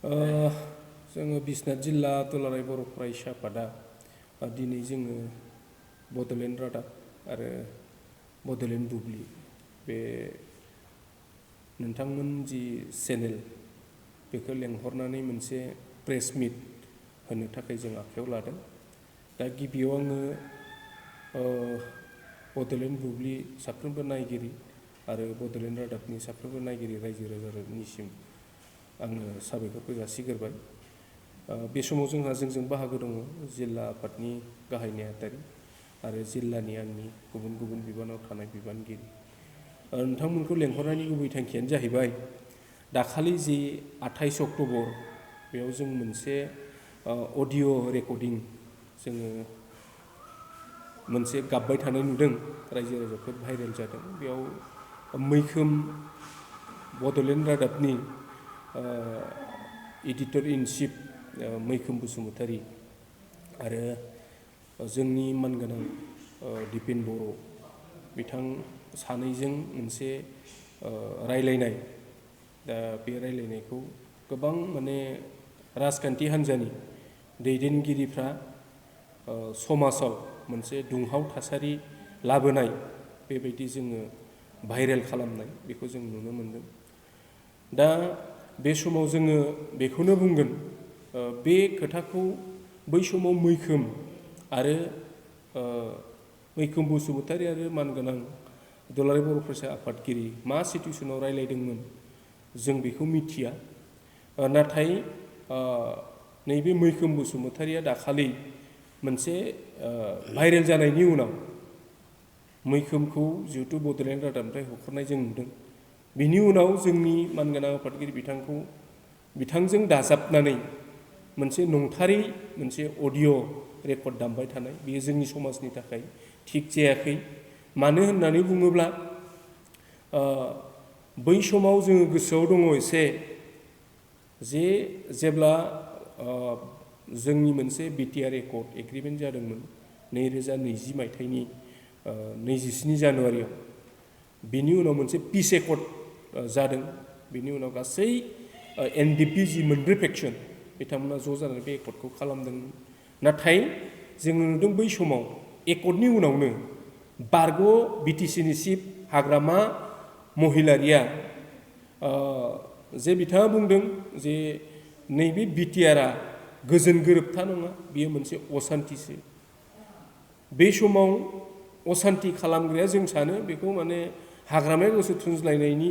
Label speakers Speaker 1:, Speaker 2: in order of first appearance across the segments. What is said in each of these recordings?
Speaker 1: जोङो बिश्वनाथ जिल्ला दुलाराय बर' फरायसा आफादा दिनै जोङो बड'लेण्ड रादाब आरो बड'लेण्ड बुब्लि बे नोंथांमोन जि चेनेल बेखौ लेंहरनानै मोनसे प्रेस मिट होनो थाखाय जों आखायाव लादों। दा गिबियाव आङो बड'लेण्ड बुब्लि साफ्रोमबो नायगिरि आरो बड'लेण्ड रादाबनि साफ्रोमबो नायगिरि रायजो राजानिसिम आङो साबायखरखौ जासिग्रोबाय। बे समाव जोंजों बाहागो दङ जिल्ला आफादनि गाहाय नेहाथारि आरो जिल्लानि आंनि गुबुन गुबुन बिबानाव थानाय बिबानगिरि। नोंथांमोनखौ लेंहरनायनि गुबै थांखियानो जाहैबाय दाखालि जि 28 अक्ट'बर बेयाव जों मोनसे अडिअ' रेकर्डिं जोङो मोनसे गाबबाय थानाय नुदों, रायजो राजाफोर भाइरेल जादों। बेयाव मैखोम बड'लेण्ड रादाबनि एडिटर इन चिफ मैखोम बसुमतारी आरो जोंनि मानगोनां दिपेन बर' बिथां सानैजों मोनसे रायलायनाय। दा बे रायलायनायखौ गोबां माने राजखान्थि हान्जानि दैदेनगिरिफ्रा समाजाव मोनसे दुंहाव थासारि लाबोनाय बेबायदि जोङो भाइरेल खालामनाय बेखौ जों नुनो मोनदों। दा बे समाव जोङो बेखौनो बुंगोन, बे खोथाखौ बै समाव मैखोम आरो मैखोम बसुमतारी आरो मानगोनां दुलाराय बर' फरायसा आफादगिरि मा सिटुवेसनाव रायलायदोंमोन जों बेखौ मिथिया। नाथाय नैबे मैखोम बसुमतारीया दाखालि मोनसे भाइरेल जानायनि उनाव मैखोमखौ जिहेतु बड'लेण्ड रादाबनिफ्राय होखारनाय जों नुदों। बिनि उनाव जोंनि मानगोनां आफादगिरि बिथांजों दाजाबनानै मोनसे नंथारै मोनसे अडिअ' रेकर्ड दामबाय थानाय बेयो जोंनि समाजनि थाखाय थिग जायाखै। मानो होननानै बुङोब्ला बै समाव जोङो गोसोआव दङ एसे जे जेब्ला जोंनि मोनसे बिटिआर एकर्ड एग्रिमेन्ट जादोंमोन 2020 मायथाइनि 27 जानुवारियाव। बिनि उनाव मोनसे पिस एकर्ड जादों। बिनि उनाव गासै एनडिपि जि मोनब्रै फेक्सन बिथांमोना ज' जानानै बे एकर्डखौ खालामदोंमोन। नाथाय जोङो नुदों बै समाव एकर्डनि उनावनो बारग' बिटिसिनि चिफ हाग्रामा महिलारिया जे बिथाङा बुंदों जे नैबे बिटिआरआ गोजोन गोरोबथा नङा, बियो मोनसे असान्तिसो। बे समाव असान्ति खालामग्राया जों सानो बेखौ माने हाग्रामाया गोसो थुनज्लायनायनि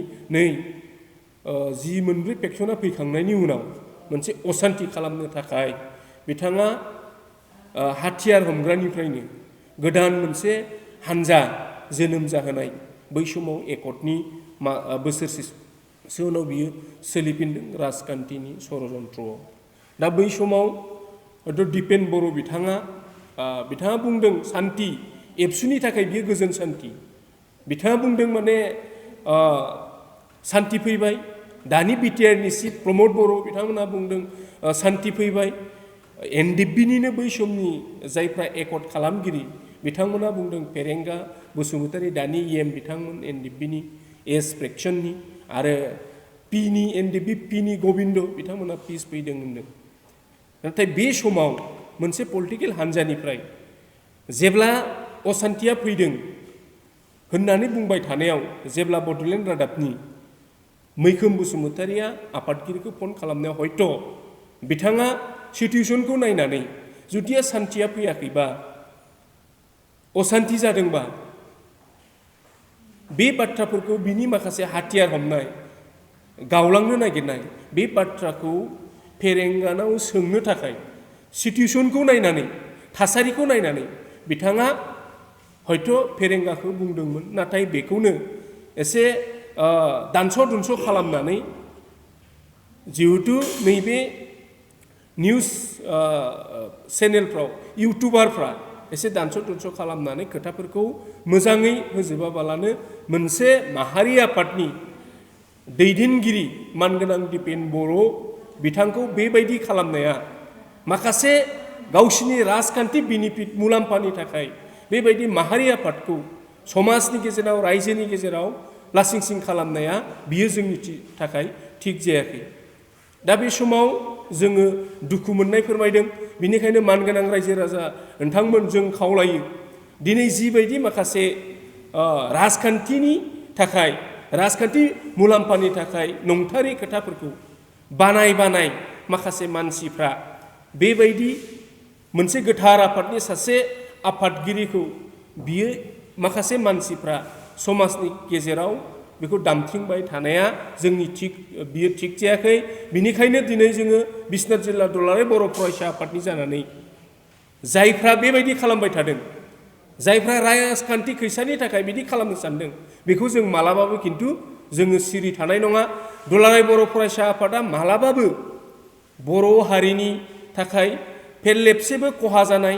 Speaker 1: जि मोनब्रै फेक्सना फैखांनायनि उनाव मोनसे असान्ति खालामनो थाखाय बिथाङा हाथियार हमग्रानिफ्रायनो गोदान मोनसे हानजा जोनोम जाहोनाय बै समाव एकर्डनि बोसोरसेसो उनाव बियो सोलिफिनदों राजखान्थिनि षड़यन्त्रआव। दा बै समाव दिपेन बर' बिथाङा बुंदों सान्ति एबसुनि थाखाय बियो गोजोन सान्ति। बिथाङा बुंदों माने सान्ति फैबाय। दानि बिटिआरनि चिफ प्रमद बर' बिथांमोनहा बुंदों सान्ति फैबाय। एनडिपिनिनो बै समनि जायफ्रा एकर्ड खालामगिरि बिथांमोनहा बुंदों फेरेंगा बसुमतारी दानि इएम बिथांमोन एनडिपिनि एस फ्रेक्सननि आरो एनडिपि पिनि गबिन्द बिथांमोनहा पिस फैदों होनदों। नाथाय बे समाव मोनसे पलिटिकेल हान्जानिफ्राय जेब्ला असान्तिया फैदों होननानै बुंबाय थानायाव जेब्ला बड'लेण्ड रादाबनि मैखोम बसुमतारीया आफादगिरिखौ फन खालामनायाव हयथ' बिथाङा सिटुवेसनखौ नायनानै जुदि सान्तिया फैयाखैबा असान्ति जादोंबा बे बाथ्राफोरखौ बिनि माखासे हाथियार हमनाय गावलांनो नागिरनाय बे बाथ्राखौ फेरेंगानाव सोंनो थाखाय सिटुवेसनखौ नायनानै थासारिखौ नायनानै बिथाङा हयथ' फेरेंगाखौ बुंदोंमोन। नाथाय बेखौनो एसे दानस' दुनस' खालामनानै जिहेथु नैबे निउस चेनेलफ्राव इउटुबारफ्रा एसे दानस' दुनस' खालामनानै खोथाफोरखौ मोजाङै होजोबाबालानो मोनसे माहारि आफादनि दैदेनगिरि मानगोनां दिपेन बर' बिथांखौ बेबायदि खालामनाया माखासे गावसिनि राजखान्थि बेनिफिट मुलाम्फानि थाखाय बेबायदि माहारि आफादखौ समाजनि गेजेराव रायजोनि गेजेराव लासिं सिं खालामनाया बियो जोंनि थाखाय थिग जायाखै। दा बे समाव जोङो दुखु मोननाय फोरमायदों। बिनिखायनो मानगोनां रायजो राजा नोंथांमोन जों खावलायो दिनै जिबायदि माखासे राजखान्थिनि थाखाय राजखान्थि मुलाम्फानि थाखाय नंथारै खोथाफोरखौ बानाय माखासे मानसिफ्रा बेबायदि मोनसे गोथार आफादनि सासे आफादगिरिखौ बियो माखासे मानसिफ्रा समाजनि गेजेराव बेखौ दामथिंबाय थानाया जोंनि बियो थिग जायाखै। बिनिखायनो दिनै जोङो बिश्वनाथ जिल्ला दुलाराय बर' फरायसा आफादनि जानानै जायफ्रा बेबायदि खालामबाय थादों, जायफ्रा राजखान्थि खैसानि थाखाय बिदि खालामनो सानदों, बेखौ जों मालाबाबो खिन्थु जोङो सिरि थानाय नङा। दुलाराय बर' फरायसा आफादा मालाबाबो बर' हारिनि थाखाय फेरलेबसेबो खहा जानाय,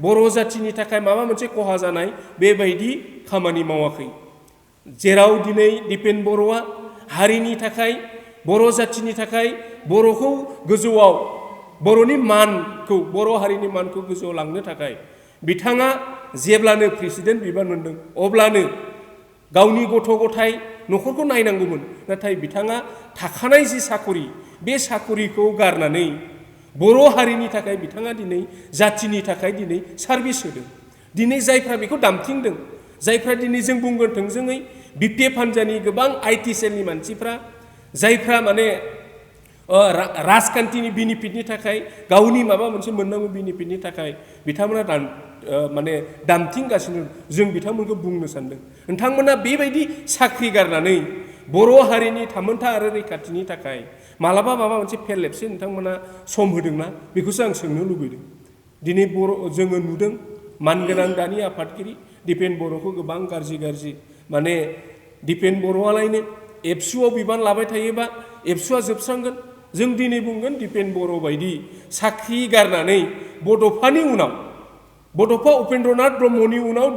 Speaker 1: बर' जाथिनि थाखाय माबा मोनसे खहा जानाय बेबायदि खामानि मावाखै। जेराव दिनै दिपेन बर'आ हारिनि थाखाय, बर' जाथिनि थाखाय, बर'खौ गोजौआव, बर'नि मानखौ, बर' हारिनि मानखौ गोजौआव लांनो थाखाय बिथाङा जेब्लानो प्रेसिडेन्ट बिबान मोनदों अब्लानो गावनि गथ' गथाय न'खरखौ नायनांगौमोन। नाथाय बिथाङा थाखानाय जि साकरि, बे साकरिखौ गारनानै बर' हारिनि थाखाय बिथाङा दिनै जाथिनि थाखाय दिनै सार्भिस होदों। दिनै जायफ्रा बेखौ दामथिंदों, जायफ्रा दिनै जों बुंगोन थोंजोङै बिपिएफ हान्जानि गोबां आइटि सेलनि मानसिफ्रा, जायफ्रा माने राजखान्थिनि बेनिफिटनि थाखाय, गावनि माबा मोनसे मोननांगौ बेनिफिटनि थाखाय बिथांमोना माने दामथिंगासिनो, जों बिथांमोनखौ बुंनो सानदों नोंथांमोना बेबायदि साख्रि गारनानै बर' हारिनि थामोनथा आरो रैखाथिनि थाखाय मालाबा माबा मोनसे फेरलेबसे नोंथांमोना सम होदोंना, बेखौसो आं सोंनो लुबैदों। दिनै जोङो नुदों मानगोनां दानि आफादगिरि दिपेन बर'खौ गोबां गाज्रि माने दिपेन बर'आलायनो एबसुआव बिबान लाबाय थायोबा एबसुआ जोबस्रांगोन। जों दिनै बुंगोन दिपेन बर' बायदि साख्रि गारनानै बड'फा उपेन्द्रनाथ ब्रह्मनि उनाव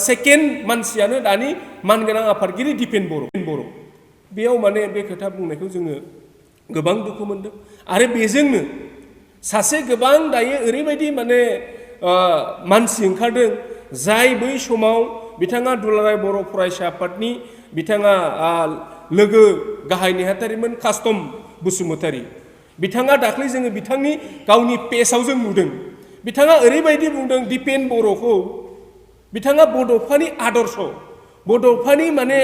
Speaker 1: सेकेन्ड मानसियानो दानि मानगोनां आफादगिरि दिपेन बर'। बेयाव माने बे खोथा बुंनायखौ जोङो गोबां दुखु मोनदों। आरो बेजोंनो सासे गोबां दायो ओरैबायदि माने मानसि ओंखारदों, जाय बै समाव बिथाङा दुलाराय बर' फरायसा आफादनि बिथाङा लोगो गाहाय नेहाथारिमोन कास्टम बसुमतारी। बिथाङा दाख्लै जोङो बिथांनि गावनि पेजआव जों नुदों, बिथाङा ओरैबायदि बुंदों दिपेन बर'खौ बिथाङा बड'फानि आदर्श, बड'फानि माने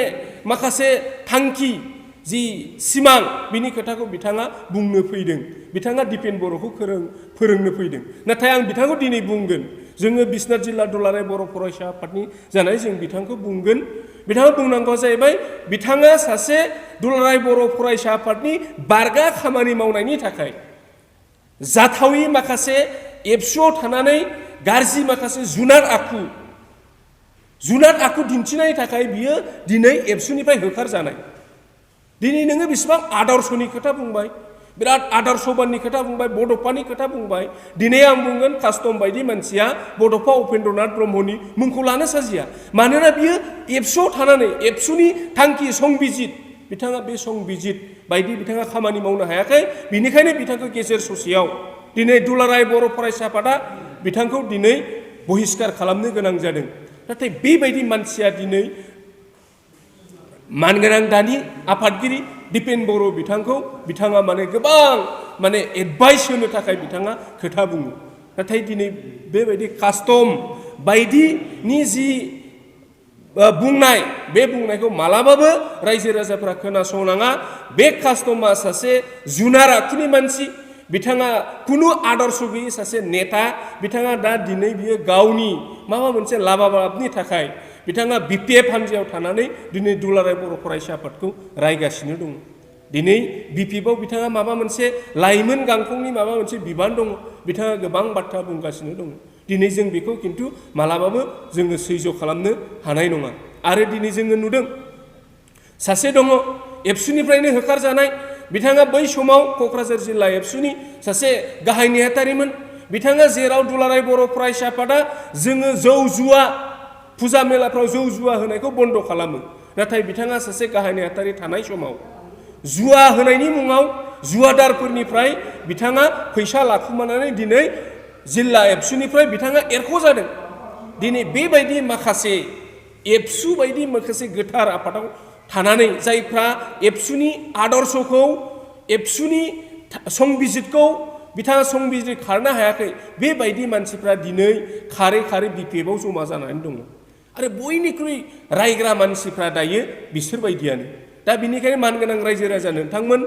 Speaker 1: माखासे थांखि जि सिमां, बिनि खोथाखौ बिथाङा बुंनो फैदों। बिथाङा दिपेन बर'खौ फोरोंनो फैदों। नाथाय आं बिथांखौ दिनै बुंगोन, जोङो बिश्वनाथ जिल्ला दुलाराय बर' फरायसा आफादनि जानाय जों बिथांखौ बुंगोन, बिथाङा बुंनांगौ जाहैबाय बिथाङा सासे दुलाराय बर' फरायसा आफादनि बारगा खामानि मावनायनि थाखाय जाथावि माखासे एबसुआव थानानै गाज्रि माखासे जुनार आखु दिन्थिनायनि थाखाय बियो दिनै एबसुनिफ्राय होखारजानाय। दिनै नोङो बेसेबां आदर्शनि खोथा बुंबाय, बिराद आदर्शबाननि खोथा बुंबाय, बड'फानि खोथा बुंबाय। दिनै आं बुंगोन कास्टम बायदि मानसिया बड'फा उपेन्द्रनाथ ब्रह्मनि मुंखौ लानो साजिया। मानोना बियो एबसुआव थानानै एबसुनि थांखि संबिजित, बिथाङा बे संबिजित बायदि बिथाङा खामानि मावनो हायाखै। बिनिखायनो बिथांखौ गेजेर ससेयाव दिनै दुलाराय बर' फरायसा आफादा बिथांखौ दिनै बहिष्कार खालामनो गोनां जादों। नाथाय बेबायदि मानसिया दिनै मानगोनां दानि आफादगिरि दिपेन बर' बिथाङा माने गोबां माने एडभाइस होनो थाखाय बिथाङा खोथा बुङो। नाथाय दिनै बेबायदि कास्टम बायदिनि जि बुंनाय, बे बुंनायखौ मालाबाबो रायजो राजाफ्रा खोनासंनाङा। बे कास्टमा सासे जुनार आखुनि मानसि, बिथाङा कुनु आदर्श गैयै सासे नेता। बिथाङा दा दिनै बियो गावनि माबा मोनसे लाबालाबनि थाखाय बिथाङा बिपिएफ हान्जायाव थानानै दिनै दुलाराय बर' फरायसा आफादखौ रायगासिनो दङ। दिनै बिपिएफआव बिथाङा माबा मोनसे लाइमोन गांखंनि माबा मोनसे बिबान दङ, बिथाङा गोबां बाथ्रा बुंगासिनो दङ। दिनै जों बेखौ खिन्थु मालाबाबो जोङो सैज्य खालामनो हानाय नङा। आरो दिनै जोङो नुदों सासे दङ एबसुनिफ्रायनो होखारजानाय, बिथाङा बै समाव क'क्राझार जिल्ला एबसुनि सासे गाहाय नेहाथारिमोन। बिथाङा जेराव दुलाराय बर' फरायसा आफादा जोङो जौ जुवा फुजा मेलाफ्राव जौ जुवा होनायखौ बन्द' खालामो, नाथाय बिथाङा सासे गाहाय नेहाथारि थानाय समाव जुवा होनायनि मुङाव जुवादारफोरनिफ्राय बिथाङा फैसा लाखुमानानै दिनै जिल्ला एबसुनिफ्राय बिथाङा एरख'जादों। दिनै बेबायदि माखासे एबसु बायदि माखासे गोथार आफादाव थानानै जायफ्रा एबसुनि आदर्शखौ एबसुनि संबिजितखौ बिथाङा संबिजित खारनो हायाखै बेबायदि मानसिफ्रा दिनै खारै खारै बिपिएफआव जमा जानानै दङ आरो बयनिख्रुइ रायग्रा मानसिफ्रा दायो बिसोरबायदियानो दा बिनिखायनो मानगोनां रायजो राजा नोंथांमोन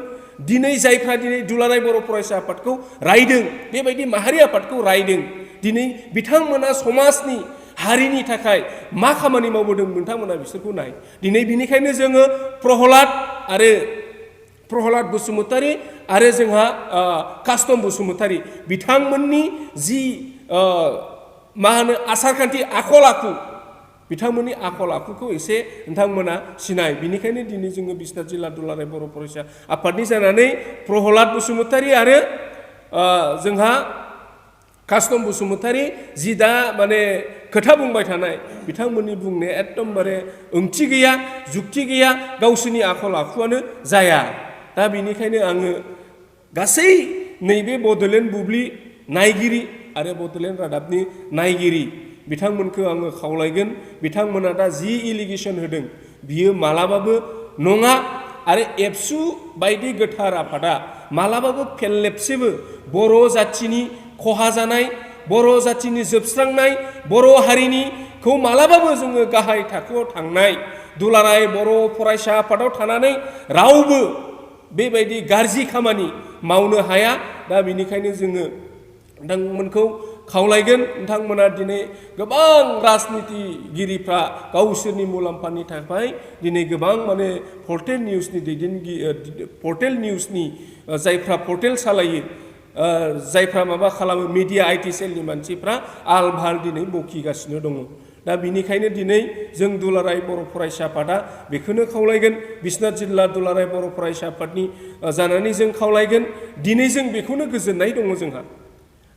Speaker 1: दिनै जायफ्रा दिनै दुलाराय बर' फरायसा आफादखौ रायदों बेबायदि माहारि आफादखौ रायदों दिनै बिथांमोना समाजनि हारिनि थाखाय मा खामानि मावबोदों नोंथांमोना बिसोरखौ नाय दिनै बिनिखायनो जोङो प्रहलाद बसुमतारी आरो जोंहा कास्टम बसुमतारी बिथांमोननि जि मा होनो आसारखान्थि आखल आखु बिथांमोननि आखल आखुखौ एसे नोंथांमोना सिनाय बिनिखायनो दिनै जोङो बिस्वनाथ जिल्ला दुलाराय बर' फरायसा आफादनि जानानै प्रहलाद बसुमतारी आरो जोंहा कास्टम बसुमतारी जि दा माने खोथा बुंबाय थानाय बिथांमोननि बुंनाया एकदमबारे ओंथि गैया जुक्ति गैया गावसोरनि आखल आखुआनो जाया दा बिनिखायनो आङो गासै नैबे बड'लेण्ड बुब्लि नायगिरि आरो बड'लेण्ड रादाबनि नायगिरि बिथांमोनखौ आङो खावलायगोन बिथांमोना दा जि एलिगेसन होदों बियो मालाबाबो नङा आरो एबसु बायदि गोथार आफादा मालाबाबो फेरलेबसेबो बर' जाथिनि खहा जानाय बर' जाथिनि जोबस्रांनाय बर' हारिनिखौ मालाबाबो जोङो गाहाय थाखोआव थांनाय दुलाराय बर' फरायसा आफादाव थानानै रावबो बेबायदि गाज्रि खामानि मावनो हाया दा बिनिखायनो जोङो नोंथांमोनखौ खावलायगोन नोंथांमोना दिनै गोबां राजनितिगिरिफ्रा गावसोरनि मुलाम्फानि थाखाय दिनै गोबां माने पर्टेल निउसनि जायफ्रा पर्टेल सालायो जायफ्रा माबा खालामो मिडिया आइटि सेलनि मानसिफ्रा आल भाल दिनै बखिगासिनो दङ दा बिनिखायनो दिनै जों दुलाराय बर' फरायसा आफादा बेखौनो खावलायगोन बिस्वनाथ जिल्ला दुलाराय बर' फरायसा आफादनि जानानै जों खावलायगोन दिनै जों बेखौनो गोजोननाय दङ जोंहा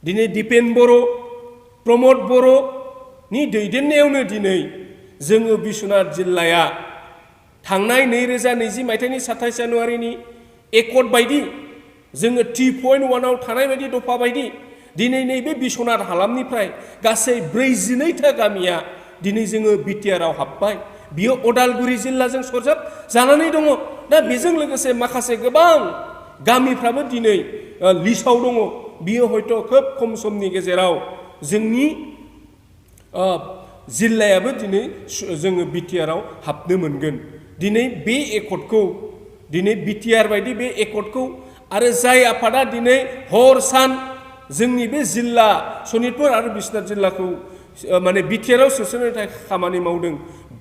Speaker 1: दिनै दिपेन बर' प्रमद बर'नि दैदेननायावनो दिनै जोङो बिस्वनाथ जिल्लाया थांनाय 2020 मायथाइनि 27 जानुवारिनि एकर्ड बायदि जोङो 3.1 आव थानाय बायदि दफा बायदि दिनै नैबे बिस्वनाथ हालामनिफ्राय गासै 42था गामिया दिनै जोङो बिटिआरआव हाबबाय बियो अदालगुरि जिल्लाजों सरजाब जानानै दङ दा बेजों लोगोसे माखासे गोबां गामिफ्राबो दिनै लिस्टआव दङ बियो हयथ' खोब खम समनि गेजेराव जोंनि जिल्लायाबो दिनै जोङो बिटिआरआव हाबनो मोनगोन दिनै बे एकर्डखौ दिनै बिटिआर बायदि बे एकर्डखौ आरो जाय आफादा दिनै हर सान जोंनि बे जिल्ला सनितपुर आरो बिस्वनाथ जिल्लाखौ माने बिटिआरआव सोसननो थाखाय खामानि मावदों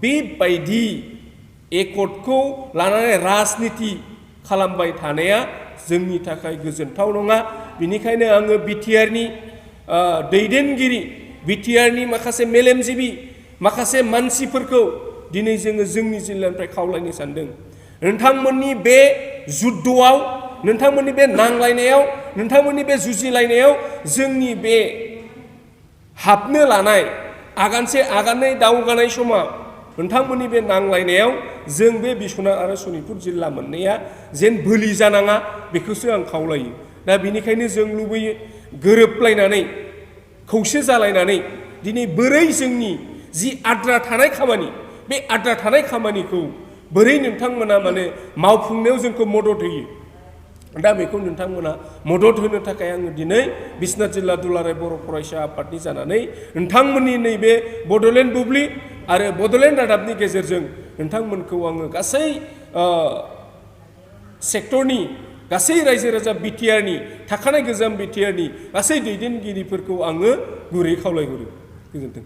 Speaker 1: बेबायदि एकर्डखौ लानानै राजनिति खालामबाय थानाया जोंनि थाखाय गोजोनथाव नङा बिनिखायनो आङो बिटिआरनि दैदेनगिरि बिटिआरनि माखासे मेलेमजिबि माखासे मानसिफोरखौ दिनै जोङो जोंनि जिल्लानिफ्राय खावलायनो सानदों नोंथांमोननि बे जुद्धआव नोंथांमोननि बे नांलायनायाव नोंथांमोननि बे जुजिलायनायाव जोंनि बे हाबनो लानाय आगानसे आगाननै दावगानाय समाव नोंथांमोननि बे नांलायनायाव जों बे बिस्वनाथ आरो सनितपुर जिल्ला मोननैया जेन बोलि जानाङा बेखौसो आं खावलायो दा बिनिखायनो जों लुबैयो गोरोबलायनानै खौसे जालायनानै दिनै बोरै जोंनि जि आद्रा थानाय खामानि बे आद्रा थानाय खामानिखौ बोरै नोंथांमोना माने मावफुंनायाव जोंखौ मदद होयो दा बेखौ नोंथांमोना मदद होनो थाखाय आङो दिनै बिस्वनाथ जिल्ला दुलाराय बर' फरायसा आफादनि जानानै नोंथांमोननि नैबे बड'लेण्ड बुब्लि आरो बड'लेण्ड रादाबनि गेजेरजों नोंथांमोनखौ आङो गासै सेक्टरनि गासै रायजो राजा बिटिआरनि थाखानाय गोजाम बिटिआरनि गासै दैदेनगिरिफोरखौ आङो गुरै खावलायहरो गोजोन्थों